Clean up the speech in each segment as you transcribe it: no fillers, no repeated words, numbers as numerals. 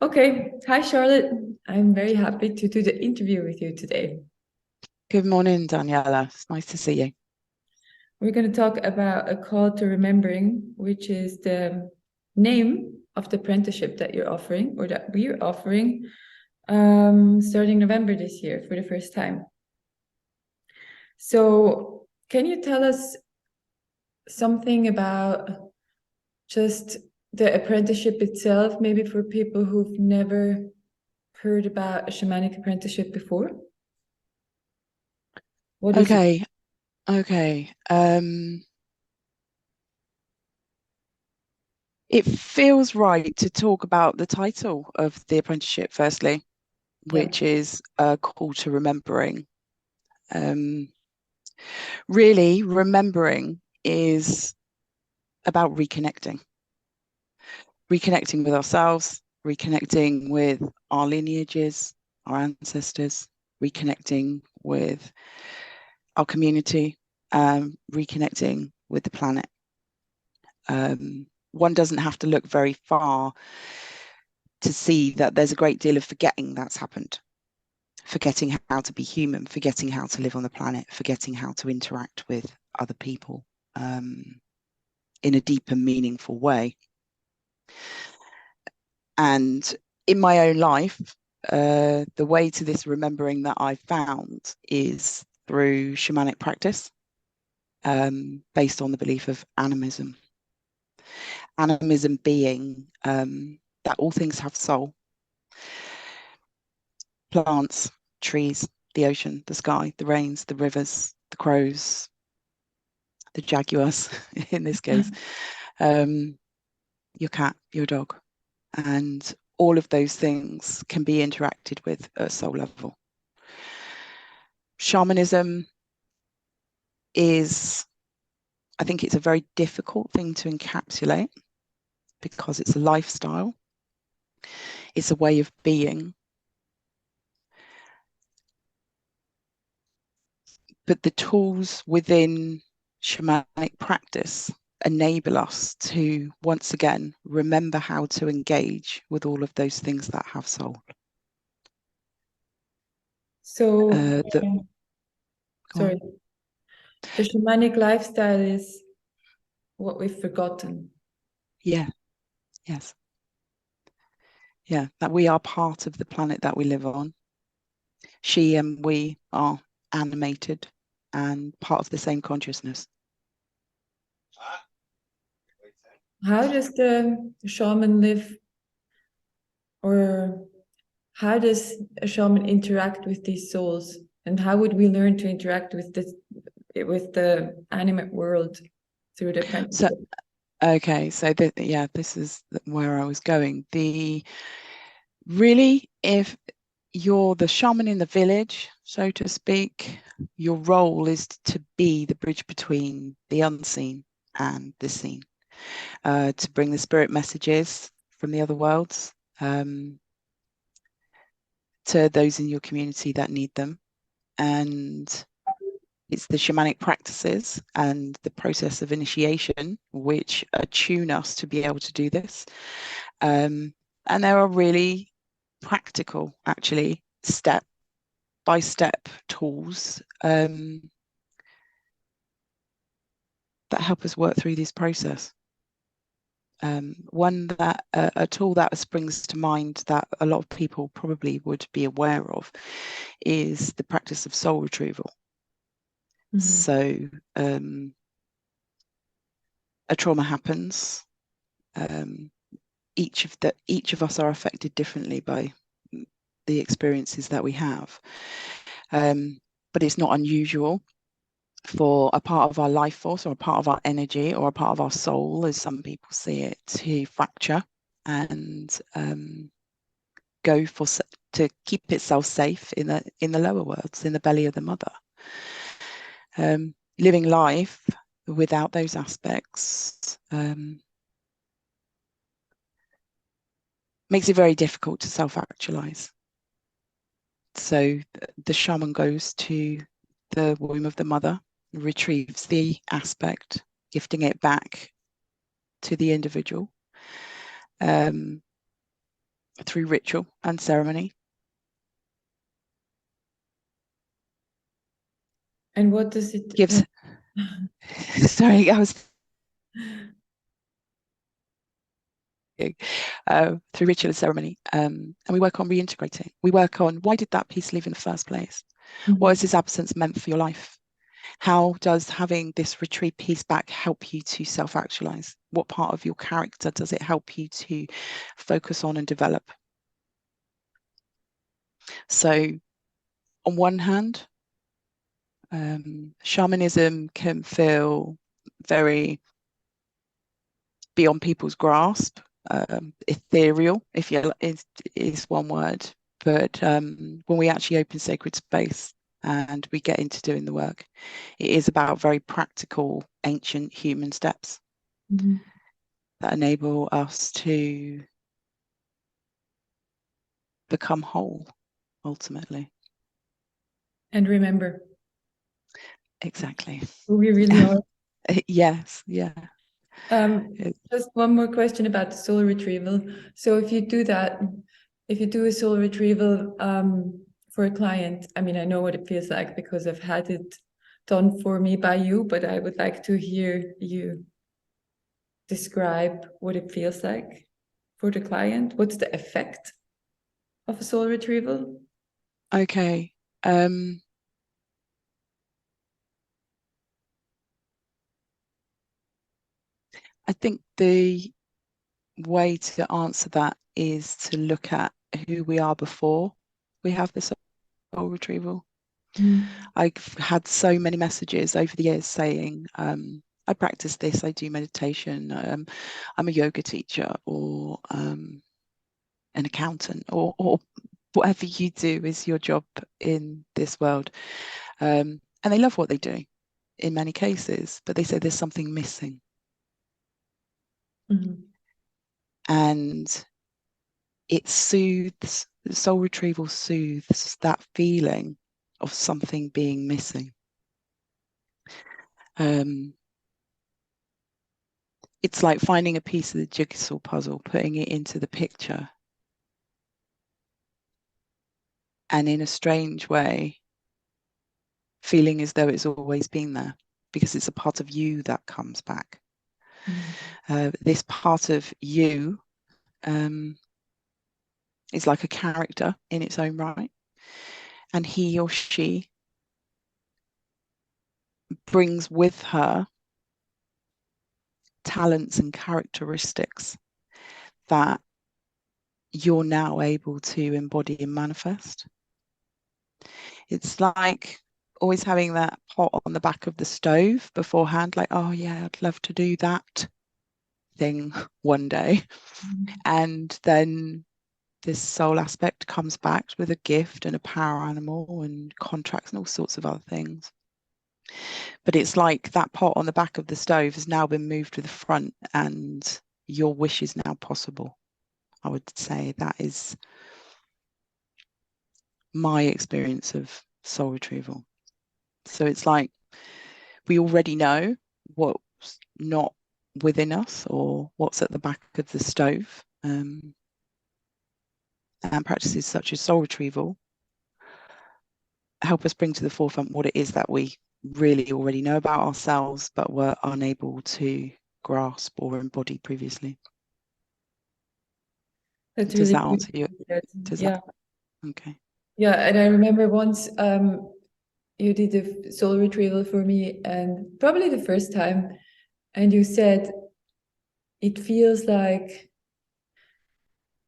Okay. Hi, Charlotte. I'm very happy to do the interview with you today. Good morning, Daniela. It's nice to see you. We're going to talk about a call to remembering, which is the name of the apprenticeship that you're offering or that we're offering starting November this year for the first time. So, can you tell us something about just the apprenticeship itself, maybe for people who've never heard about a shamanic apprenticeship before? What is it? Okay, okay. It feels right to talk about the title of the apprenticeship firstly, Yeah. which is a call to remembering. Um, Really, remembering is about reconnecting with ourselves, reconnecting with our lineages, our ancestors, reconnecting with our community, reconnecting with the planet. One doesn't have to look very far to see that there's a great deal of forgetting that's happened. Forgetting how to be human, forgetting how to live on the planet, forgetting how to interact with other people in a deep and meaningful way. And in my own life, the way to this remembering that I've found is through shamanic practice, based on the belief of animism. Animism being that all things have soul, plants, trees, the ocean, the sky, the rains, the rivers, the crows, the jaguars in this case, um, your cat, your dog, and all of those things can be interacted with at soul level. Shamanism is, I think it's a very difficult thing to encapsulate because it's a lifestyle, it's a way of being. But the tools within shamanic practice enable us to once again remember how to engage with all of those things that have soul. So, The Go sorry, on. the shamanic lifestyle is what we've forgotten. Yeah, yes, yeah, that we are part of the planet that we live on. She and we are animated and part of the same consciousness. How does the shaman live, or how does a shaman interact with these souls? And how would we learn to interact with the animate world through the So, apprenticeship? okay, so yeah, this is where I was going. The really, if you're the shaman in the village, so to speak, your role is to be the bridge between the unseen and the seen, to bring the spirit messages from the other worlds to those in your community that need them. And it's the shamanic practices and the process of initiation which attune us to be able to do this. And there are really practical, actually, step by step tools that help us work through this process. One that a tool that springs to mind that a lot of people probably would be aware of is the practice of soul retrieval. Mhm. So a trauma happens. Um, each of us are affected differently by the experiences that we have. But it's not unusual for a part of our life force or a part of our energy or a part of our soul, as some people see it, to fracture and go for to keep itself safe in the lower worlds, in the belly of the mother. Living life without those aspects makes it very difficult to self-actualize. So the shaman goes to the womb of the mother, retrieves the aspect, gifting it back to the individual, um, through ritual and ceremony. And what does it Gives sorry, I was through ritual and ceremony, and we work on reintegrating. We work on, why did that piece leave in the first place? What has this absence meant for your life? How does having this retreat piece back help you to self-actualize? What part of your character does it help you to focus on and develop? So on one hand, shamanism can feel very beyond people's grasp, ethereal, if you is one word. But when we actually open sacred space and we get into doing the work, it is about very practical, ancient human steps that enable us to become whole, ultimately. And remember Exactly. who we really are. Yes, yeah. Just one more question about the soul retrieval. So if you do that, if you do a soul retrieval for a client, I mean, I know what it feels like because I've had it done for me by you, but I would like to hear you describe what it feels like for the client. What's the effect of a soul retrieval? Okay. I think the way to answer that is to look at who we are before we have this soul retrieval. I've had so many messages over the years saying, I practice this, I do meditation, I'm a yoga teacher, or an accountant, or whatever you do is your job in this world. And they love what they do in many cases, but they say there's something missing. And it soothes, soul retrieval soothes that feeling of something being missing. It's like finding a piece of the jigsaw puzzle, putting it into the picture, and in a strange way, feeling as though it's always been there because it's a part of you that comes back. This part of you is like a character in its own right, and he or she brings with her talents and characteristics that you're now able to embody and manifest. It's like always having that pot on the back of the stove beforehand, like, oh yeah, I'd love to do that thing one day. And then this soul aspect comes back with a gift and a power animal and contracts and all sorts of other things. But it's like that pot on the back of the stove has now been moved to the front and your wish is now possible. I would say that is my experience of soul retrieval. So it's like we already know what's not within us or what's at the back of the stove. And practices such as soul retrieval help us bring to the forefront what it is that we really already know about ourselves, but were unable to grasp or embody previously. That's Does really that answer you? Yeah. Okay. Yeah, and I remember once you did a soul retrieval for me, and probably the first time, and you said it feels like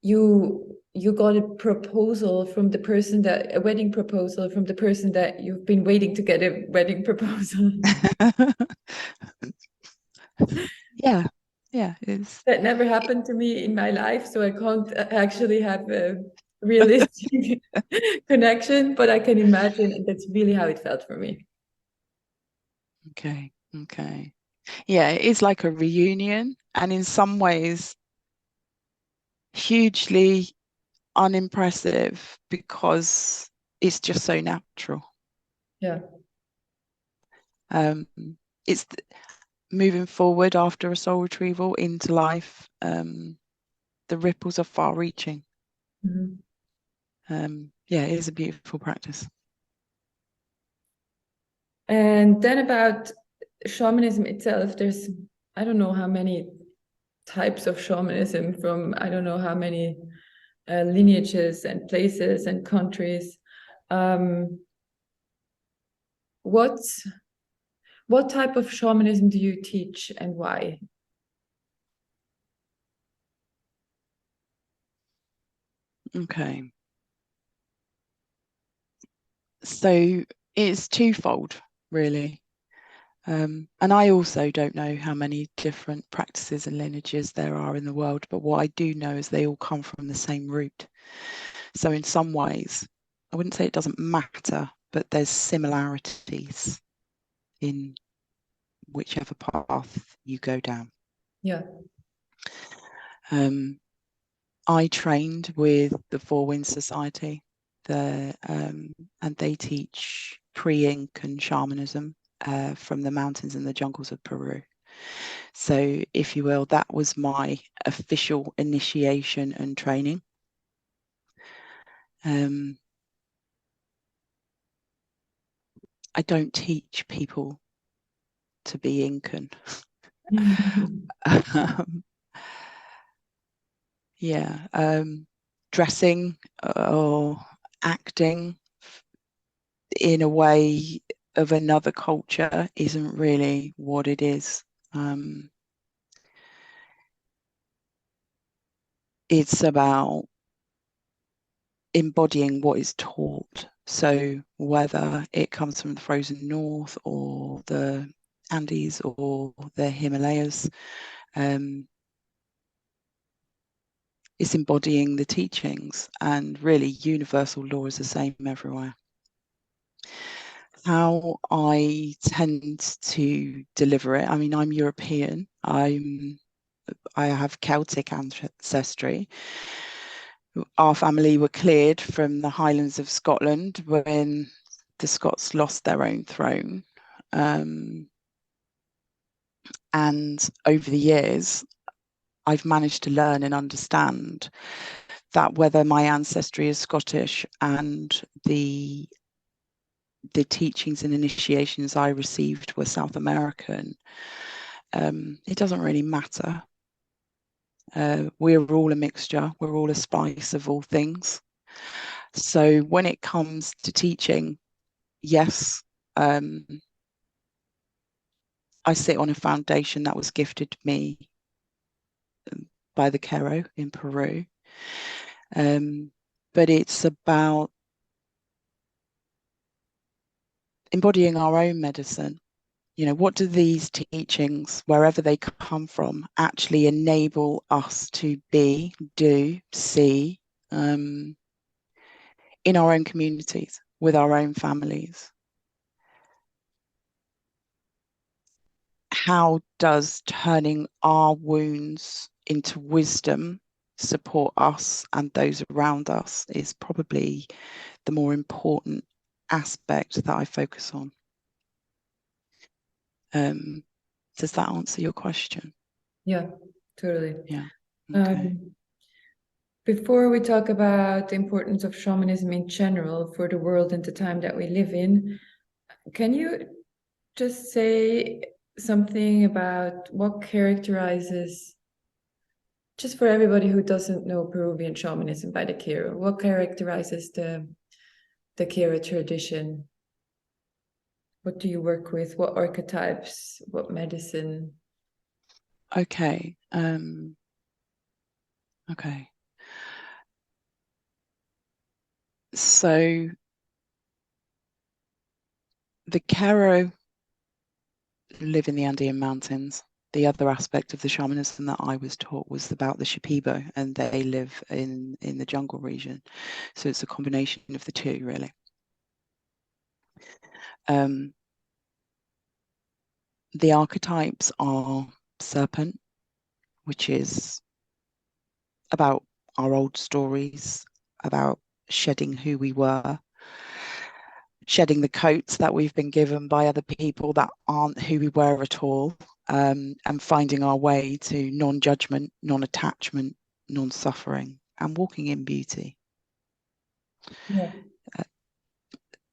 you got a proposal from the person that a wedding proposal from the person that you've been waiting to get a wedding proposal. Yeah, yeah, it's That never happened to me in my life, so I can't actually have a realistic connection, but I can imagine that's really how it felt for me. okay. Okay. Yeah, it is like a reunion, and in some ways hugely unimpressive because it's just so natural. Yeah. It's moving forward after a soul retrieval into life. The ripples are far reaching. Yeah, it is a beautiful practice. And then about shamanism itself, there's, I don't know how many types of shamanism from, I don't know how many lineages and places and countries. Um, what what type of shamanism do you teach and why? Okay. So it's twofold, really. And I also don't know how many different practices and lineages there are in the world, but what I do know is they all come from the same root. So in some ways, I wouldn't say it doesn't matter, but there's similarities in whichever path you go down. Yeah. I trained with the Four Winds Society, and they teach pre-Incan shamanism from the mountains and the jungles of Peru. So, if you will, that was my official initiation and training. I don't teach people to be Incan. Dressing or acting in a way of another culture isn't really what it is. It's about embodying what is taught. So whether it comes from the frozen north or the Andes or the Himalayas, it's embodying the teachings, and really universal law is the same everywhere. How I tend to deliver it, I mean, I'm European. I have Celtic ancestry. Our family were cleared from the Highlands of Scotland when the Scots lost their own throne. And over the years, I've managed to learn and understand that whether my ancestry is Scottish and the teachings and initiations I received were South American, it doesn't really matter. We're all a mixture. We're all a spice of all things. So when it comes to teaching, yes, I sit on a foundation that was gifted me by the Quero in Peru. But it's about embodying our own medicine. You know, what do these teachings, wherever they come from, actually enable us to be, do, see in our own communities, with our own families? How does turning our wounds into wisdom support us and those around us is probably the more important aspect that I focus on. Does that answer your question? Yeah, totally. Yeah. Okay. Before we talk about the importance of shamanism in general for the world and the time that we live in, can you just say something about what characterizes, just for everybody who doesn't know Peruvian shamanism by the Quero, what characterizes the Quero tradition? What do you work with? What archetypes? What medicine? Okay. Okay. So the Quero live in the Andean mountains. The other aspect of the shamanism that I was taught was about the Shipibo, and they live in the jungle region. So it's a combination of the two, really. The archetypes are serpent, which is about our old stories, about shedding who we were, shedding the coats that we've been given by other people that aren't who we were at all, and finding our way to non-judgment, non-attachment, non-suffering. and walking in beauty. Yeah.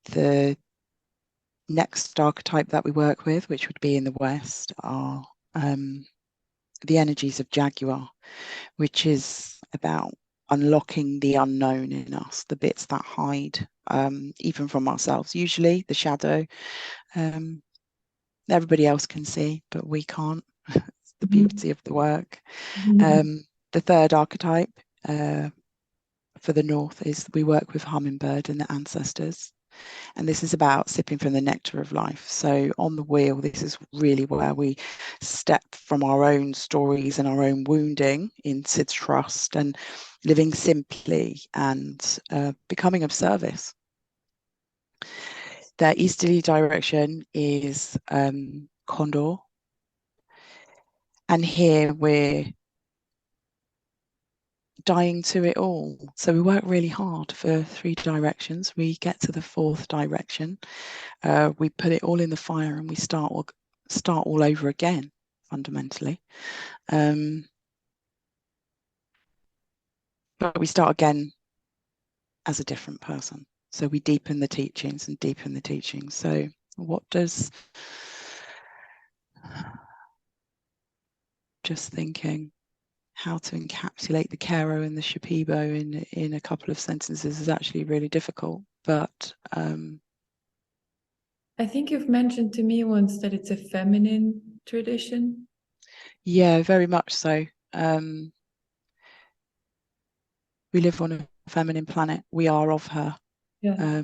The next archetype that we work with, which would be in the West, are the energies of Jaguar, which is about unlocking the unknown in us, the bits that hide even from ourselves, usually the shadow. Everybody else can see, but we can't. It's the beauty of the work. The third archetype for the North is we work with hummingbird and the ancestors. And this is about sipping from the nectar of life. So on the wheel, this is really where we step from our own stories and our own wounding into trust and living simply and becoming of service. Their easterly direction is Condor. And here we're dying to it all. So we work really hard for 3 directions. We get to the 4th direction. We put it all in the fire and we start all over again, fundamentally. But we start again as a different person. So we deepen the teachings and deepen the teachings. So what does, just thinking how to encapsulate the Kero and the Shipibo in a couple of sentences is actually really difficult. But I think you've mentioned to me once that it's a feminine tradition. yeah, very much so. We live on a feminine planet. We are of her. Yeah.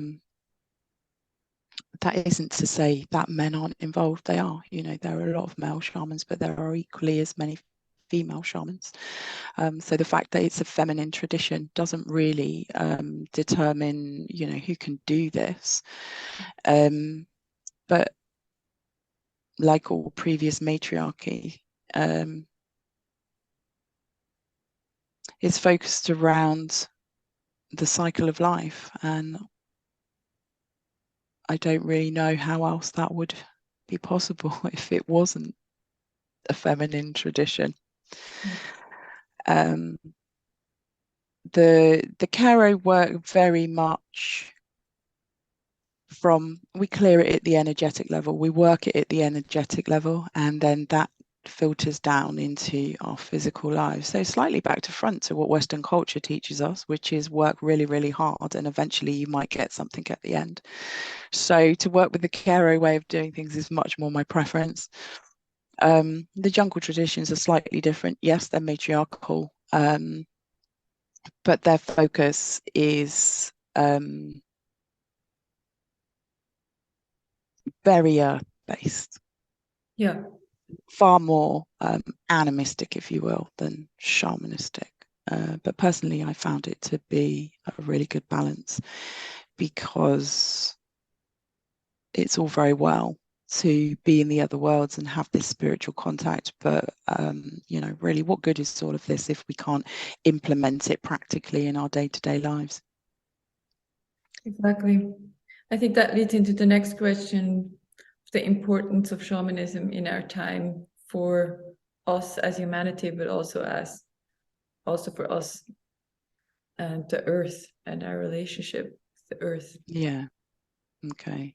That isn't to say that men aren't involved. They are. You know, there are a lot of male shamans, but there are equally as many female shamans. So the fact that it's a feminine tradition doesn't really determine, you know, who can do this. But like all previous matriarchy, it's focused around the cycle of life, and I don't really know how else that would be possible if it wasn't a feminine tradition. The Kero work very much from, we clear it at the energetic level, we work it at the energetic level, and then that filters down into our physical lives. So slightly back to front to what Western culture teaches us, which is work really, really hard, and eventually you might get something at the end. So to work with the Kero way of doing things is much more my preference. The jungle traditions are slightly different. Yes, they're matriarchal, but their focus is very earth-based. Yeah. Far more animistic, if you will, than shamanistic. But personally, I found it to be a really good balance, because it's all very well to be in the other worlds and have this spiritual contact, but you know, really, what good is all of this if we can't implement it practically in our day-to-day lives? Exactly. I think that leads into the next question, the importance of shamanism in our time for us as humanity, but also for us and the earth and our relationship with the earth. Yeah. Okay.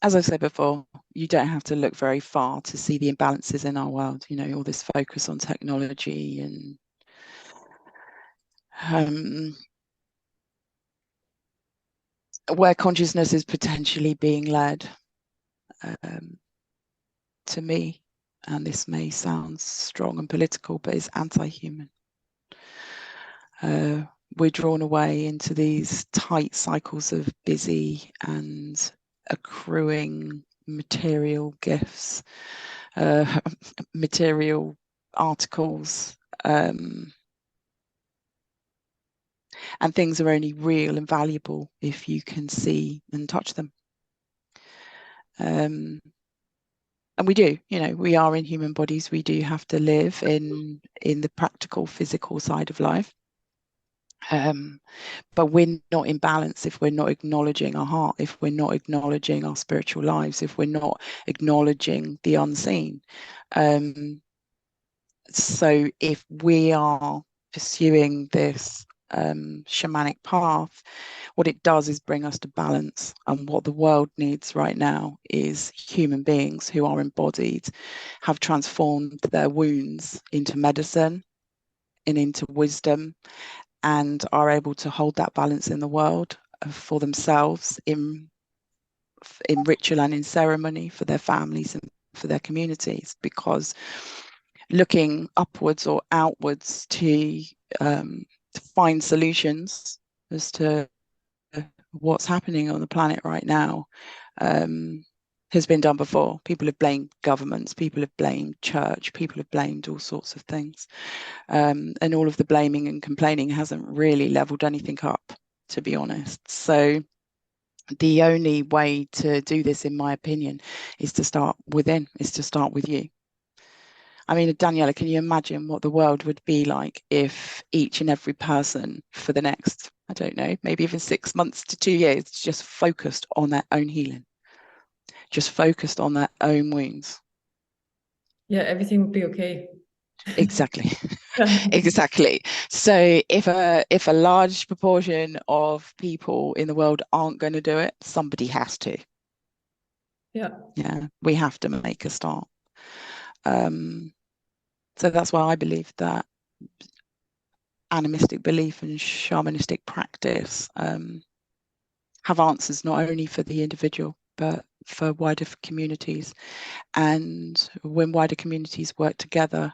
As I've said before, you don't have to look very far to see the imbalances in our world. You know, all this focus on technology and where consciousness is potentially being led. To me, and this may sound strong and political, but it's anti-human. We're drawn away into these tight cycles of busy and accruing material gifts, material articles, and things are only real and valuable if you can see and touch them. And we do, you know, we are in human bodies. We do have to live in the practical, physical side of life. But we're not in balance if we're not acknowledging our heart, if we're not acknowledging our spiritual lives, if we're not acknowledging the unseen. So if we are pursuing this shamanic path, what it does is bring us to balance. And what the world needs right now is human beings who are embodied, have transformed their wounds into medicine and into wisdom, and are able to hold that balance in the world for themselves in ritual and in ceremony, for their families and for their communities. Because looking upwards or outwards to find solutions as to what's happening on the planet right now has been done before. People have blamed governments, people have blamed church, people have blamed all sorts of things. And all of the blaming and complaining hasn't really leveled anything up, to be honest. So the only way to do this, in my opinion, is to start within, is to start with you. I mean, Daniela, can you imagine what the world would be like if each and every person for the next, I don't know, maybe even 6 months to 2 years, just focused on their own healing, just focused on their own wounds? Yeah, everything would be okay. Exactly. Exactly. So if a large proportion of people in the world aren't going to do it, somebody has to. Yeah. Yeah, we have to make a start. So that's why I believe that animistic belief and shamanistic practice have answers not only for the individual but for wider communities. And when wider communities work together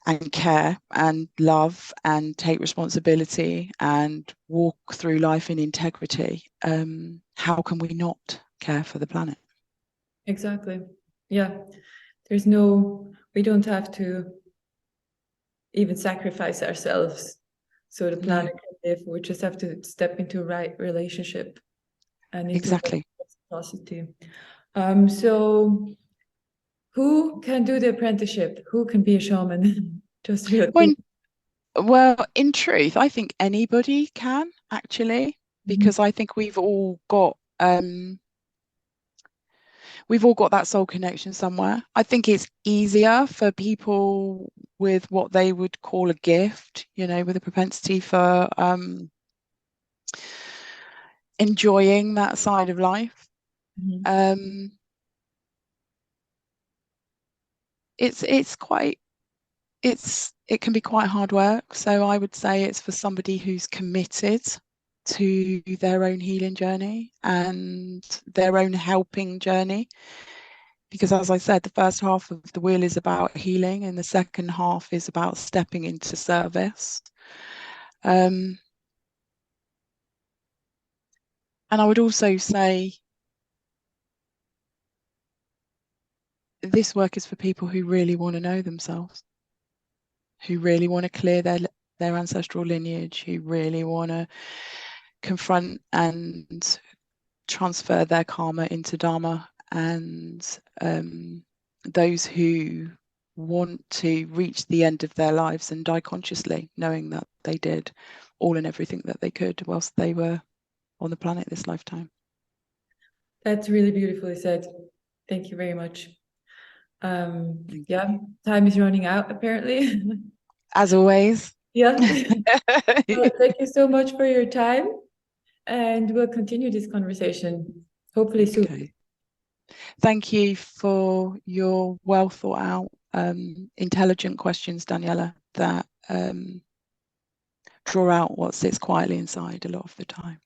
and care and love and take responsibility and walk through life in integrity, how can we not care for the planet? Exactly. Yeah. We don't have to even sacrifice ourselves so the No, planet can live. We just have to step into right relationship and into exactly. reciprocity. So who can do the apprenticeship? Who can be a shaman? Just real quick. When, well, in truth, I think anybody can actually, Mhm. because I think we've all got that soul connection somewhere. I think it's easier for people with what they would call a gift, with a propensity for enjoying that side of life. Mhm. Um, it can be quite hard work. So I would say it's for somebody who's committed to their own healing journey and their own helping journey. Because as I said, the first half of the wheel is about healing and the second half is about stepping into service. And I would also say this work is for people who really want to know themselves, who really want to clear their ancestral lineage, who really want to confront and transfer their karma into dharma, and those who want to reach the end of their lives and die consciously, knowing that they did all and everything that they could whilst they were on the planet this lifetime. That's really beautifully said. Thank you very much. Yeah, time is running out apparently. As always. Yeah. Well, thank you so much for your time, and we'll continue this conversation hopefully soon. Okay. Thank you for your well thought out, intelligent questions, Daniela, that draw out what sits quietly inside a lot of the time.